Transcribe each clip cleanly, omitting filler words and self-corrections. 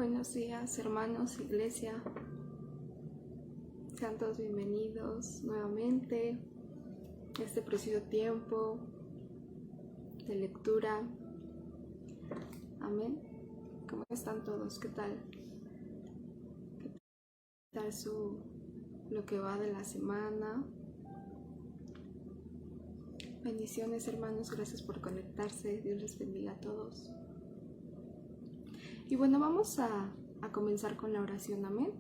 Buenos días, hermanos, iglesia. Sean todos bienvenidos nuevamente a este precioso tiempo de lectura. Amén. ¿Cómo están todos? ¿Qué tal? ¿Qué tal lo que va de la semana? Bendiciones, hermanos. Gracias por conectarse. Dios les bendiga a todos. Y bueno, vamos a comenzar con la oración. Amén.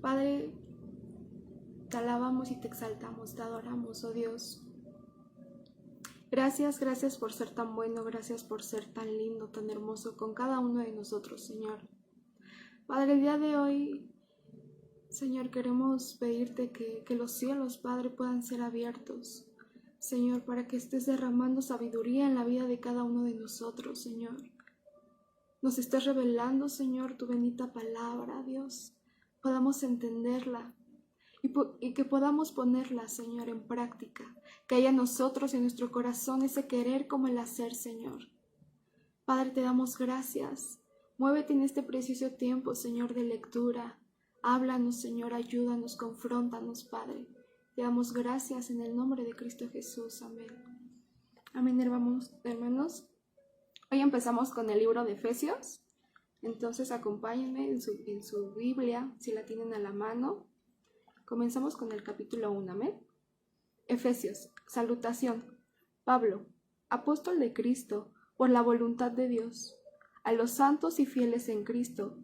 Padre, te alabamos y te exaltamos, te adoramos, oh Dios. Gracias por ser tan bueno, gracias por ser tan lindo, tan hermoso con cada uno de nosotros, Señor. Padre, el día de hoy, Señor, queremos pedirte que los cielos, Padre, puedan ser abiertos, Señor, para que estés derramando sabiduría en la vida de cada uno de nosotros, Señor. Nos estés revelando, Señor, tu bendita palabra, Dios. Podamos entenderla y que podamos ponerla, Señor, en práctica. Que haya en nosotros, en nuestro corazón, ese querer como el hacer, Señor. Padre, te damos gracias. Muévete en este precioso tiempo, Señor, de lectura. Háblanos, Señor, ayúdanos, confróntanos, Padre. Te damos gracias en el nombre de Cristo Jesús. Amén. Amén, hermanos. Hoy empezamos con el libro de Efesios. Entonces acompáñenme en su Biblia, si la tienen a la mano. Comenzamos con el capítulo 1, amén. Efesios, salutación. Pablo, apóstol de Cristo, por la voluntad de Dios, a los santos y fieles en Cristo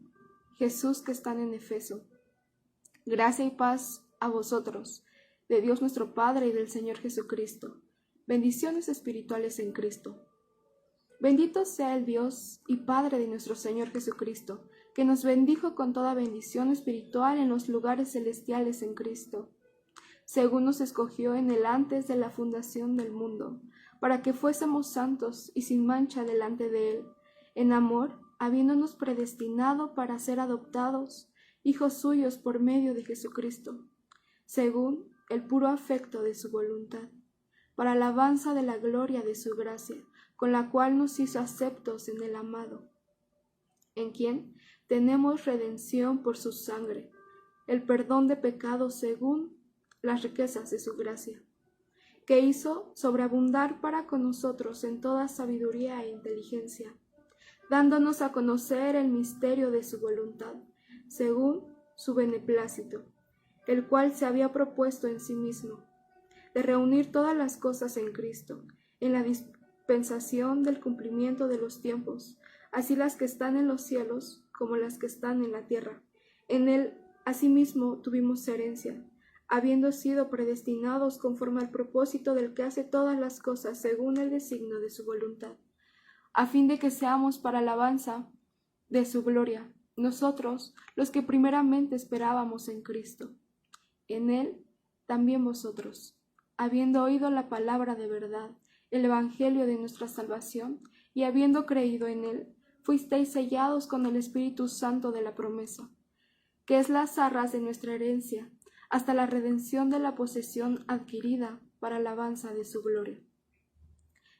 Jesús que están en Efeso. Gracia y paz a vosotros, de Dios nuestro Padre y del Señor Jesucristo. Bendiciones espirituales en Cristo. Bendito sea el Dios y Padre de nuestro Señor Jesucristo, que nos bendijo con toda bendición espiritual en los lugares celestiales en Cristo, según nos escogió en él antes de la fundación del mundo, para que fuésemos santos y sin mancha delante de él, en amor, habiéndonos predestinado para ser adoptados, hijos suyos por medio de Jesucristo, según el puro afecto de su voluntad, para alabanza de la gloria de su gracia, con la cual nos hizo aceptos en el amado, en quien tenemos redención por su sangre, el perdón de pecados según las riquezas de su gracia, que hizo sobreabundar para con nosotros en toda sabiduría e inteligencia, dándonos a conocer el misterio de su voluntad, según su beneplácito, el cual se había propuesto en sí mismo, de reunir todas las cosas en Cristo, en la dispensación del cumplimiento de los tiempos, así las que están en los cielos como las que están en la tierra. En él asimismo tuvimos herencia, habiendo sido predestinados conforme al propósito del que hace todas las cosas según el designio de su voluntad, a fin de que seamos para alabanza de su gloria, nosotros los que primeramente esperábamos en Cristo. En él también vosotros, habiendo oído la palabra de verdad, el evangelio de nuestra salvación, y habiendo creído en él, fuisteis sellados con el Espíritu Santo de la promesa, que es las arras de nuestra herencia, hasta la redención de la posesión adquirida para alabanza de su gloria.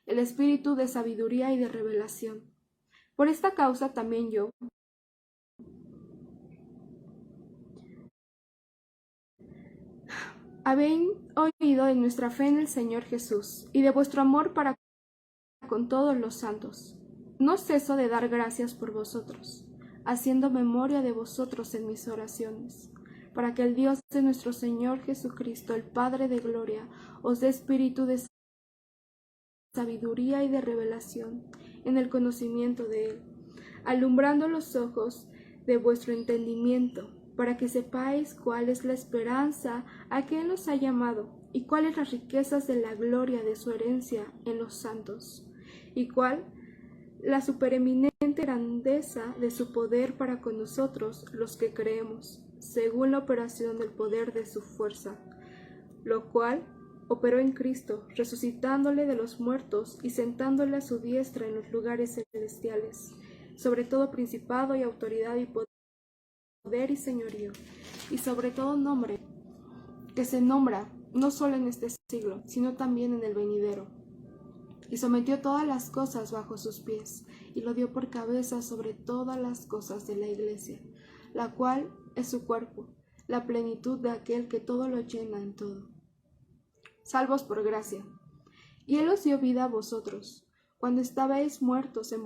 El Espíritu de sabiduría y de revelación. Por esta causa también yo, habéis oído de nuestra fe en el Señor Jesús, y de vuestro amor para con todos los santos. No ceso de dar gracias por vosotros, haciendo memoria de vosotros en mis oraciones, para que el Dios de nuestro Señor Jesucristo, el Padre de gloria, os dé espíritu de sabiduría y de revelación en el conocimiento de él, alumbrando los ojos de vuestro entendimiento, para que sepáis cuál es la esperanza a que él os ha llamado, y cuáles las riquezas de la gloria de su herencia en los santos, y cuál la supereminente grandeza de su poder para con nosotros los que creemos, según la operación del poder de su fuerza, lo cual operó en Cristo, resucitándole de los muertos y sentándole a su diestra en los lugares celestiales, sobre todo principado y autoridad y poder y señorío, y sobre todo nombre, que se nombra no solo en este siglo, sino también en el venidero. y sometió todas las cosas bajo sus pies, y lo dio por cabeza sobre todas las cosas de la Iglesia, la cual es su cuerpo, la plenitud de aquel que todo lo llena en todo. Salvos por gracia. Y Él os dio vida a vosotros, cuando estabais muertos en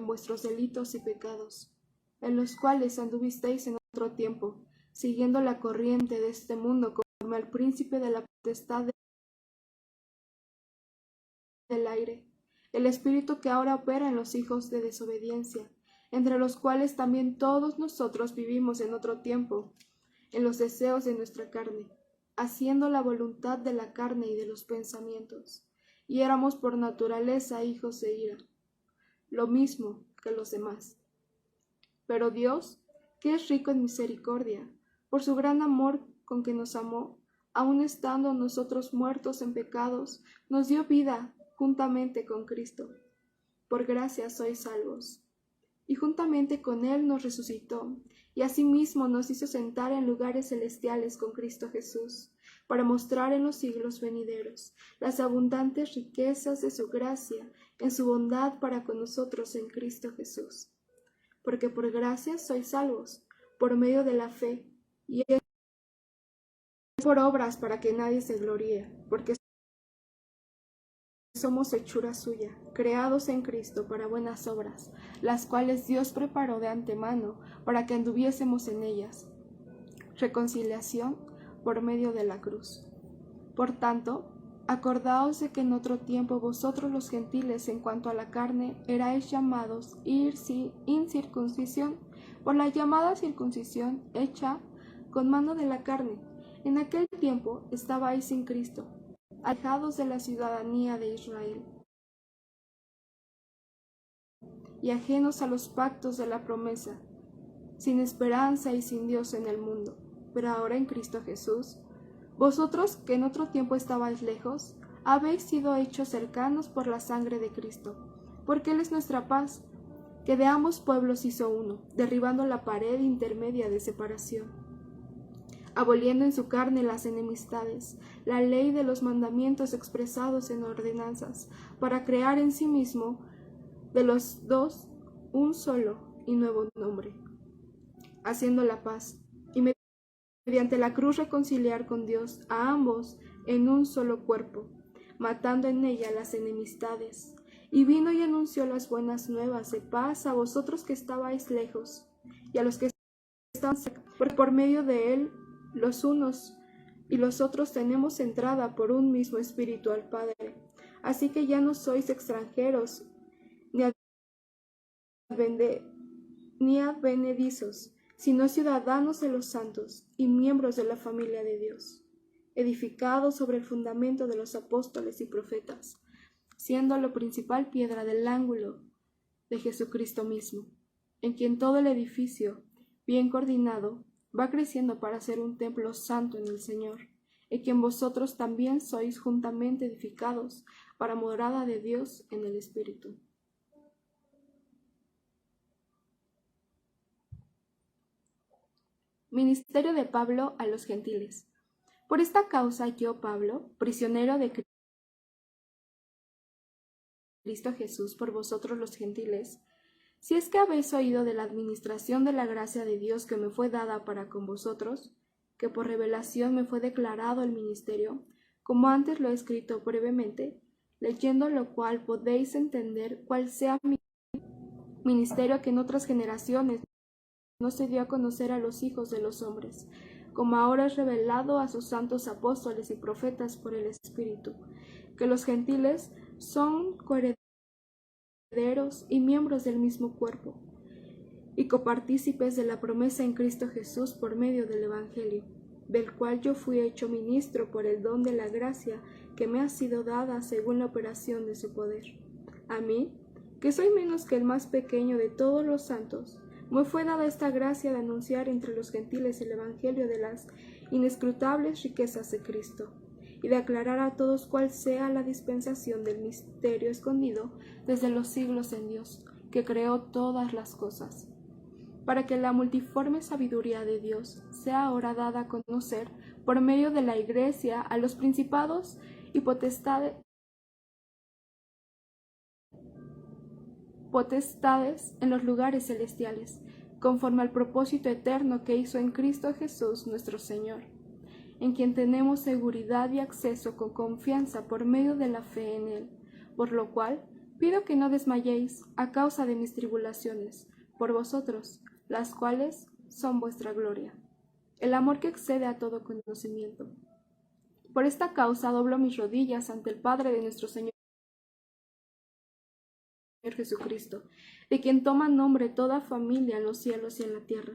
vuestros delitos y pecados, en los cuales anduvisteis en otro tiempo, siguiendo la corriente de este mundo, conforme al príncipe de la potestad del aire, el espíritu que ahora opera en los hijos de desobediencia, entre los cuales también todos nosotros vivimos en otro tiempo, en los deseos de nuestra carne, haciendo la voluntad de la carne y de los pensamientos, y éramos por naturaleza hijos de ira, lo mismo que los demás. Pero Dios, que es rico en misericordia, por su gran amor con que nos amó, aun estando nosotros muertos en pecados, nos dio vida juntamente con Cristo. Por gracia sois salvos. Y juntamente con Él nos resucitó, y asimismo nos hizo sentar en lugares celestiales con Cristo Jesús, para mostrar en los siglos venideros las abundantes riquezas de su gracia en su bondad para con nosotros en Cristo Jesús. Porque por gracia sois salvos, por medio de la fe, y es por obras para que nadie se gloríe, porque somos hechura suya, creados en Cristo para buenas obras, las cuales Dios preparó de antemano para que anduviésemos en ellas. Reconciliación por medio de la cruz. Por tanto, acordaos de que en otro tiempo vosotros los gentiles en cuanto a la carne erais llamados incircuncisión por la llamada circuncisión hecha con mano de la carne. En aquel tiempo estabais sin Cristo, alejados de la ciudadanía de Israel y ajenos a los pactos de la promesa, sin esperanza y sin Dios en el mundo. Pero ahora en Cristo Jesús, vosotros que en otro tiempo estabais lejos, habéis sido hechos cercanos por la sangre de Cristo, porque Él es nuestra paz, que de ambos pueblos hizo uno, derribando la pared intermedia de separación, aboliendo en su carne las enemistades, la ley de los mandamientos expresados en ordenanzas, para crear en sí mismo de los dos un solo y nuevo nombre, haciendo la paz, y mediante la cruz reconciliar con Dios a ambos en un solo cuerpo, matando en ella las enemistades. Y vino y anunció las buenas nuevas de paz a vosotros que estabais lejos, y a los que estaban cerca, porque por medio de él los unos y los otros tenemos entrada por un mismo espíritu al Padre. Así que ya no sois extranjeros ni advenedizos, sino ciudadanos de los santos y miembros de la familia de Dios, edificados sobre el fundamento de los apóstoles y profetas, siendo la principal piedra del ángulo de Jesucristo mismo, en quien todo el edificio, bien coordinado, va creciendo para ser un templo santo en el Señor, en quien vosotros también sois juntamente edificados para morada de Dios en el Espíritu. Ministerio de Pablo a los gentiles. Por esta causa yo, Pablo, prisionero de Cristo Jesús por vosotros los gentiles, si es que habéis oído de la administración de la gracia de Dios que me fue dada para con vosotros, que por revelación me fue declarado el ministerio, como antes lo he escrito brevemente, leyendo lo cual podéis entender cuál sea mi ministerio que en otras generaciones no se dio a conocer a los hijos de los hombres, como ahora es revelado a sus santos apóstoles y profetas por el Espíritu, que los gentiles son coherederos y miembros del mismo cuerpo, y copartícipes de la promesa en Cristo Jesús por medio del Evangelio, del cual yo fui hecho ministro por el don de la gracia que me ha sido dada según la operación de su poder. A mí, que soy menos que el más pequeño de todos los santos, me fue dada esta gracia de anunciar entre los gentiles el Evangelio de las inescrutables riquezas de Cristo, y de aclarar a todos cuál sea la dispensación del misterio escondido desde los siglos en Dios, que creó todas las cosas, para que la multiforme sabiduría de Dios sea ahora dada a conocer por medio de la Iglesia a los principados y potestades potestades en los lugares celestiales, conforme al propósito eterno que hizo en Cristo Jesús nuestro Señor, en quien tenemos seguridad y acceso con confianza por medio de la fe en Él, por lo cual pido que no desmayéis a causa de mis tribulaciones, por vosotros, las cuales son vuestra gloria, el amor que excede a todo conocimiento. Por esta causa doblo mis rodillas ante el Padre de nuestro Señor Jesucristo, de quien toma nombre toda familia en los cielos y en la tierra,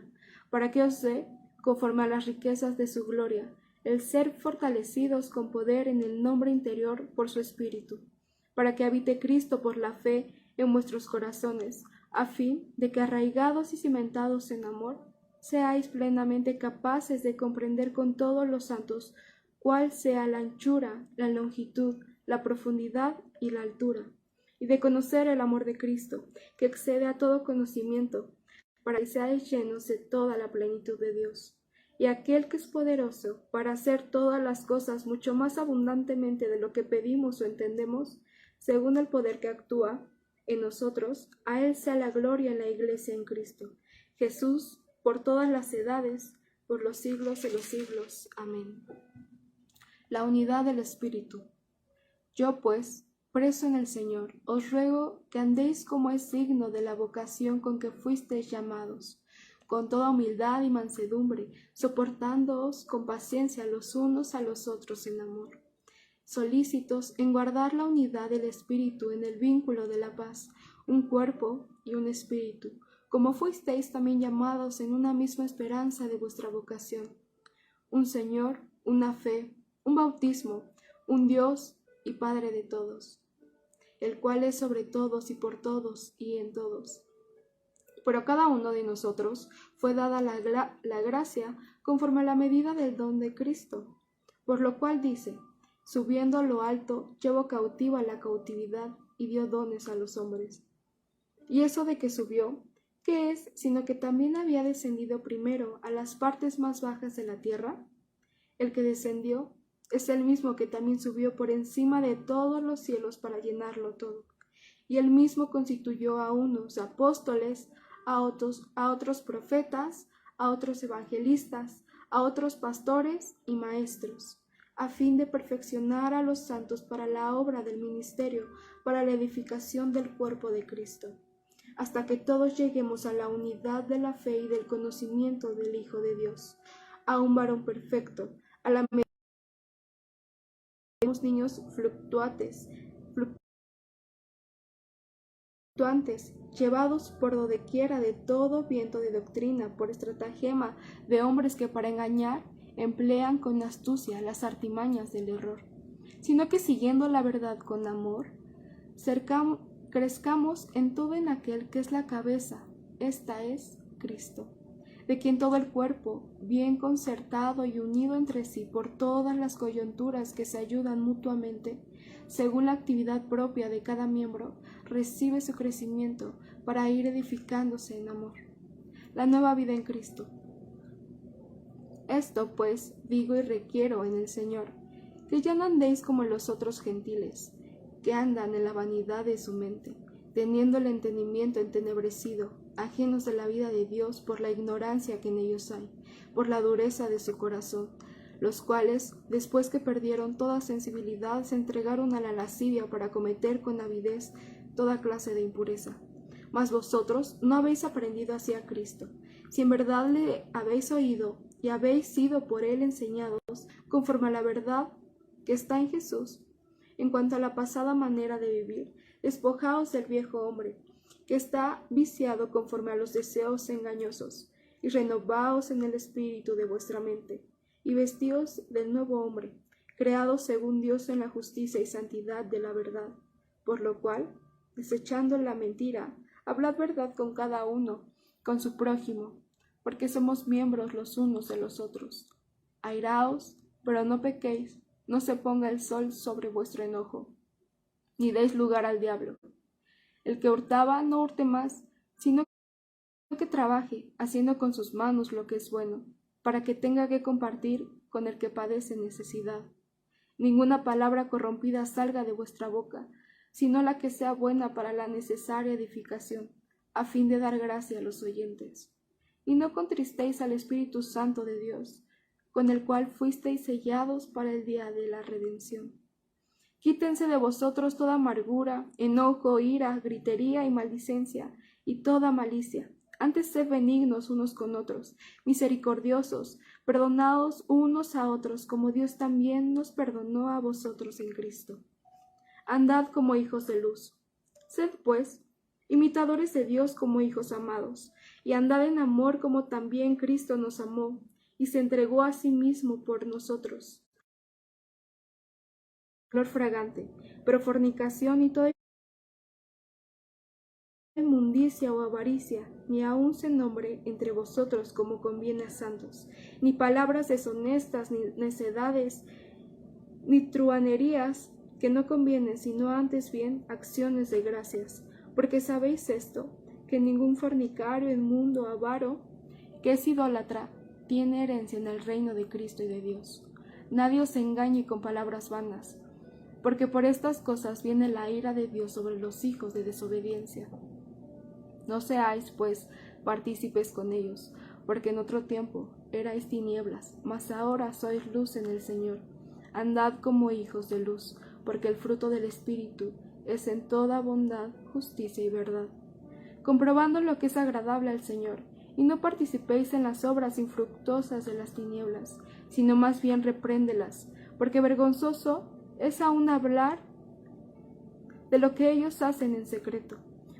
para que os dé, conforme a las riquezas de su gloria, el ser fortalecidos con poder en el nombre interior por su Espíritu, para que habite Cristo por la fe en vuestros corazones, a fin de que arraigados y cimentados en amor, seáis plenamente capaces de comprender con todos los santos cuál sea la anchura, la longitud, la profundidad y la altura, y de conocer el amor de Cristo, que excede a todo conocimiento, para que seáis llenos de toda la plenitud de Dios. Y aquel que es poderoso para hacer todas las cosas mucho más abundantemente de lo que pedimos o entendemos, según el poder que actúa en nosotros, a Él sea la gloria en la Iglesia en Cristo Jesús, por todas las edades, por los siglos de los siglos. Amén. La unidad del Espíritu. Yo, pues, preso en el Señor, os ruego que andéis como es digno de la vocación con que fuisteis llamados, con toda humildad y mansedumbre, soportándoos con paciencia los unos a los otros en amor, solícitos en guardar la unidad del Espíritu en el vínculo de la paz, un cuerpo y un espíritu, como fuisteis también llamados en una misma esperanza de vuestra vocación, un Señor, una fe, un bautismo, un Dios y Padre de todos, el cual es sobre todos y por todos y en todos. Pero a cada uno de nosotros fue dada la gracia conforme a la medida del don de Cristo, por lo cual dice, subiendo a lo alto, llevó cautiva la cautividad y dio dones a los hombres. Y eso de que subió, ¿qué es sino que también había descendido primero a las partes más bajas de la tierra? El que descendió es el mismo que también subió por encima de todos los cielos para llenarlo todo. Y él mismo constituyó a unos apóstoles, a otros profetas, a otros evangelistas, a otros pastores y maestros, a fin de perfeccionar a los santos para la obra del ministerio, para la edificación del cuerpo de Cristo, hasta que todos lleguemos a la unidad de la fe y del conocimiento del Hijo de Dios, a un varón perfecto, a la medida de los niños fluctuantes, llevados por dodequiera de todo viento de doctrina, por estratagema de hombres que para engañar emplean con astucia las artimañas del error, sino que siguiendo la verdad con amor, crezcamos en todo en aquel que es la cabeza, esta es Cristo, de quien todo el cuerpo, bien concertado y unido entre sí por todas las coyunturas que se ayudan mutuamente, según la actividad propia de cada miembro, recibe su crecimiento para ir edificándose en amor. La nueva vida en Cristo. Esto, pues, digo y requiero en el Señor, que ya no andéis como los otros gentiles, que andan en la vanidad de su mente, teniendo el entendimiento entenebrecido, ajenos de la vida de Dios por la ignorancia que en ellos hay, por la dureza de su corazón, los cuales, después que perdieron toda sensibilidad, se entregaron a la lascivia para cometer con avidez toda clase de impureza. Mas vosotros no habéis aprendido así a Cristo, si en verdad le habéis oído y habéis sido por él enseñados conforme a la verdad que está en Jesús. En cuanto a la pasada manera de vivir, despojaos del viejo hombre, que está viciado conforme a los deseos engañosos, y renovaos en el espíritu de vuestra mente, y vestíos del nuevo hombre, creado según Dios en la justicia y santidad de la verdad, por lo cual, desechando la mentira, hablad verdad con cada uno, con su prójimo, porque somos miembros los unos de los otros. Airaos, pero no pequéis, no se ponga el sol sobre vuestro enojo, ni deis lugar al diablo. El que hurtaba no hurte más, sino que trabaje, haciendo con sus manos lo que es bueno, para que tenga que compartir con el que padece necesidad. Ninguna palabra corrompida salga de vuestra boca, sino la que sea buena para la necesaria edificación, a fin de dar gracia a los oyentes. Y no contristéis al Espíritu Santo de Dios, con el cual fuisteis sellados para el día de la redención. Quítense de vosotros toda amargura, enojo, ira, gritería y maldicencia, y toda malicia. Antes sed benignos unos con otros, misericordiosos, perdonaos unos a otros, como Dios también nos perdonó a vosotros en Cristo. Andad como hijos de luz. Sed, pues, imitadores de Dios como hijos amados, y andad en amor como también Cristo nos amó, y se entregó a sí mismo por nosotros. Flor fragante, pero fornicación y toda inmundicia o avaricia, ni aun se nombre entre vosotros como conviene a santos, ni palabras deshonestas, ni necedades, ni truhanerías que no convienen, sino antes bien acciones de gracias. Porque sabéis esto, que ningún fornicario, inmundo, avaro, que es idólatra, tiene herencia en el reino de Cristo y de Dios. Nadie os engañe con palabras vanas, porque por estas cosas viene la ira de Dios sobre los hijos de desobediencia. No seáis, pues, partícipes con ellos, porque en otro tiempo erais tinieblas, mas ahora sois luz en el Señor. Andad como hijos de luz, porque el fruto del Espíritu es en toda bondad, justicia y verdad, comprobando lo que es agradable al Señor, y no participéis en las obras infructuosas de las tinieblas, sino más bien repréndelas, porque vergonzoso es aún hablar de lo que ellos hacen en secreto.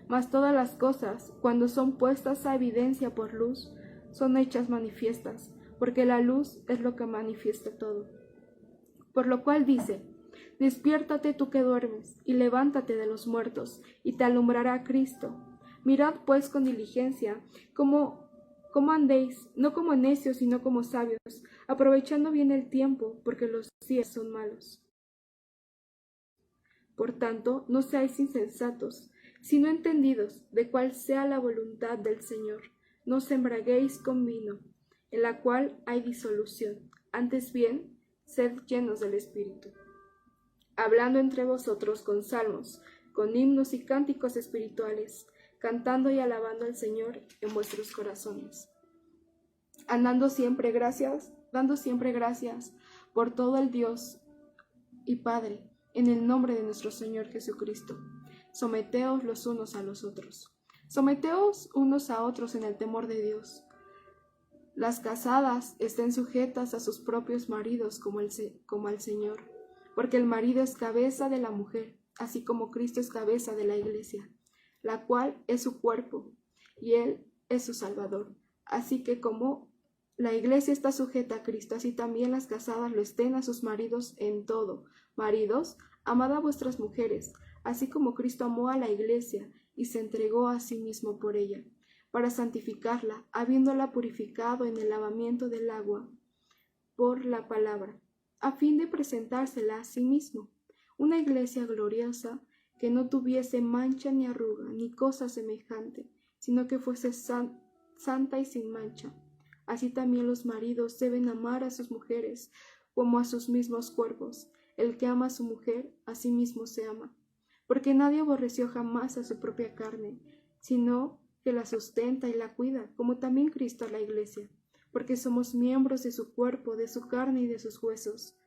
Mas todas las cosas, cuando son puestas a evidencia por luz, son hechas manifiestas, porque la luz es lo que manifiesta todo. Por lo cual dice: despiértate tú que duermes, y levántate de los muertos, y te alumbrará Cristo. Mirad pues con diligencia cómo andéis, no como necios, sino como sabios, aprovechando bien el tiempo, porque los días son malos. Por tanto, no seáis insensatos, sino entendidos de cuál sea la voluntad del Señor. No os embraguéis con vino, en la cual hay disolución. Antes bien, sed llenos del Espíritu, hablando entre vosotros con salmos, con himnos y cánticos espirituales, cantando y alabando al Señor en vuestros corazones. Dando siempre gracias por todo el Dios y Padre, en el nombre de nuestro Señor Jesucristo. Someteos los unos a los otros. Someteos unos a otros en el temor de Dios. Las casadas estén sujetas a sus propios maridos como al Señor, porque el marido es cabeza de la mujer, así como Cristo es cabeza de la Iglesia, la cual es su cuerpo, y Él es su Salvador. Así que como la Iglesia está sujeta a Cristo, así también las casadas lo estén a sus maridos en todo. Maridos, amad a vuestras mujeres, así como Cristo amó a la Iglesia y se entregó a sí mismo por ella, para santificarla, habiéndola purificado en el lavamiento del agua por la palabra, a fin de presentársela a sí mismo, una Iglesia gloriosa, que no tuviese mancha ni arruga, ni cosa semejante, sino que fuese santa y sin mancha. Así también los maridos deben amar a sus mujeres como a sus mismos cuerpos. El que ama a su mujer, a sí mismo se ama. Porque nadie aborreció jamás a su propia carne, sino que la sustenta y la cuida, como también Cristo a la Iglesia, porque somos miembros de su cuerpo, de su carne y de sus huesos.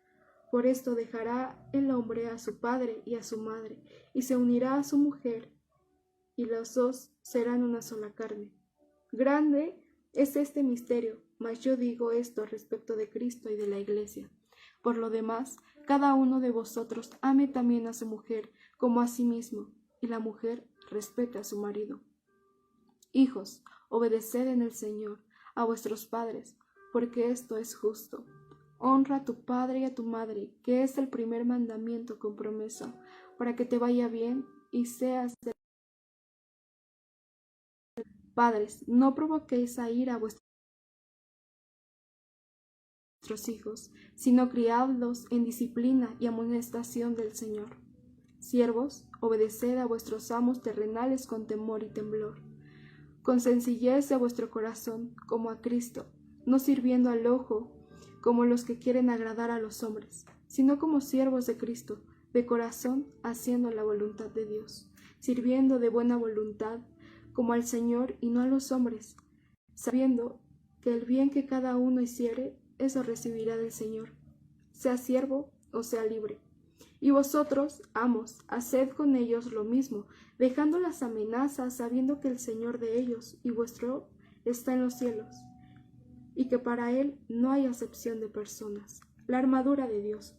Por esto dejará el hombre a su padre y a su madre, y se unirá a su mujer, y los dos serán una sola carne. Grande es este misterio, mas yo digo esto respecto de Cristo y de la Iglesia. Por lo demás, cada uno de vosotros ame también a su mujer como a sí mismo, y la mujer respete a su marido. Hijos, obedeced en el Señor a vuestros padres, porque esto es justo. Honra a tu padre y a tu madre, que es el primer mandamiento con promesa, para que te vaya bien y seas de... Padres, no provoquéis a ira a vuestros hijos, sino criadlos en disciplina y amonestación del Señor. Siervos, obedeced a vuestros amos terrenales con temor y temblor, con sencillez de vuestro corazón, como a Cristo, no sirviendo al ojo, como los que quieren agradar a los hombres, sino como siervos de Cristo, de corazón haciendo la voluntad de Dios, sirviendo de buena voluntad como al Señor y no a los hombres, sabiendo que el bien que cada uno hiciere, eso recibirá del Señor, sea siervo o sea libre. Y vosotros, amos, haced con ellos lo mismo, dejando las amenazas, sabiendo que el Señor de ellos y vuestro está en los cielos, y que para Él no hay acepción de personas. La armadura de Dios.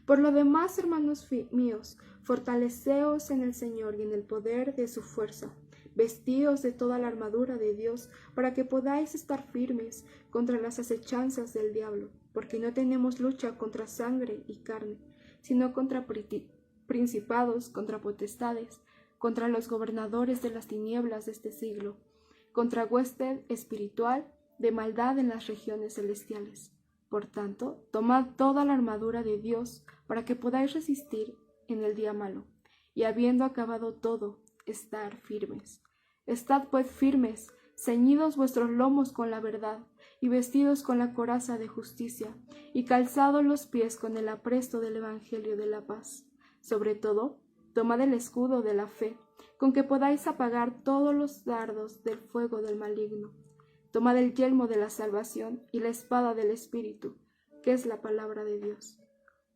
Por lo demás, hermanos míos, fortaleceos en el Señor y en el poder de su fuerza. Vestíos de toda la armadura de Dios, para que podáis estar firmes contra las acechanzas del diablo, porque no tenemos lucha contra sangre y carne, sino contra principados, contra potestades, contra los gobernadores de las tinieblas de este siglo, contra hueste espiritual de maldad en las regiones celestiales. Por tanto, tomad toda la armadura de Dios para que podáis resistir en el día malo, y habiendo acabado todo, estar firmes. Estad pues firmes, ceñidos vuestros lomos con la verdad, y vestidos con la coraza de justicia, y calzados los pies con el apresto del Evangelio de la paz. Sobre todo, tomad el escudo de la fe, con que podáis apagar todos los dardos del fuego del maligno. Tomad el yelmo de la salvación y la espada del Espíritu, que es la palabra de Dios,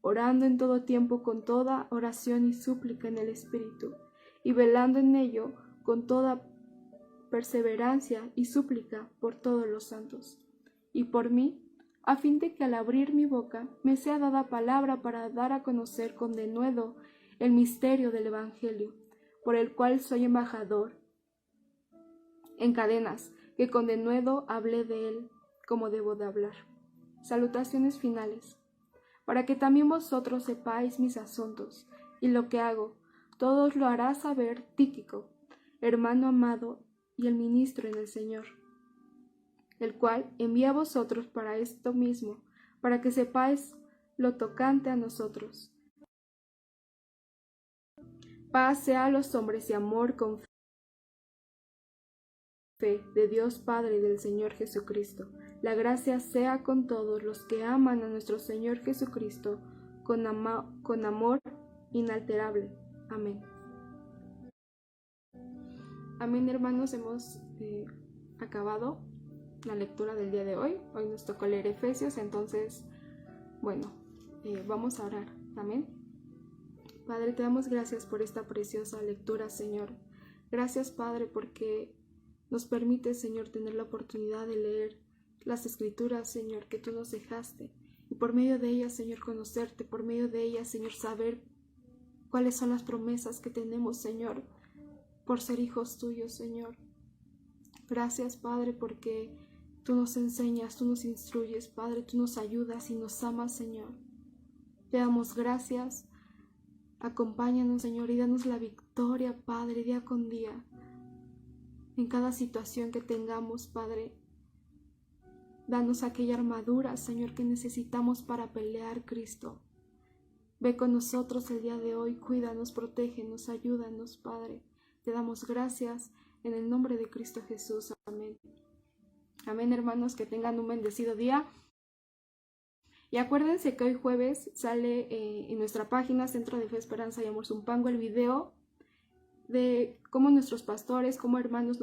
orando en todo tiempo con toda oración y súplica en el Espíritu, y velando en ello con toda perseverancia y súplica por todos los santos, y por mí, a fin de que al abrir mi boca me sea dada palabra para dar a conocer con denuedo el misterio del Evangelio, por el cual soy embajador en cadenas, que con denuedo hablé de él como debo de hablar. Salutaciones finales. Para que también vosotros sepáis mis asuntos, y lo que hago, todos lo hará saber Tíquico, hermano amado y el ministro en el Señor, el cual envía a vosotros para esto mismo, para que sepáis lo tocante a nosotros. Paz sea a los hombres y amor con fe de Dios Padre y del Señor Jesucristo. La gracia sea con todos los que aman a nuestro Señor Jesucristo con amor inalterable. Amén. Amén, hermanos, hemos acabado la lectura del día de hoy. Hoy nos tocó leer Efesios, entonces, bueno, vamos a orar. Amén. Padre, te damos gracias por esta preciosa lectura, Señor. Gracias, Padre, porque nos permite, Señor, tener la oportunidad de leer las Escrituras, Señor, que tú nos dejaste. Y por medio de ellas, Señor, conocerte. Por medio de ellas, Señor, saber cuáles son las promesas que tenemos, Señor, por ser hijos tuyos, Señor. Gracias, Padre, porque tú nos enseñas, tú nos instruyes, Padre, tú nos ayudas y nos amas, Señor. Te damos gracias. Acompáñanos, Señor, y danos la victoria, Padre, día con día. En cada situación que tengamos, Padre, danos aquella armadura, Señor, que necesitamos para pelear, Cristo. Ve con nosotros el día de hoy, cuídanos, protégenos, ayúdanos, Padre. Te damos gracias en el nombre de Cristo Jesús. Amén. Amén, hermanos, que tengan un bendecido día. Y acuérdense que hoy jueves sale en nuestra página Centro de Fe, Esperanza y Amor Zumpango el video de cómo nuestros pastores, como hermanos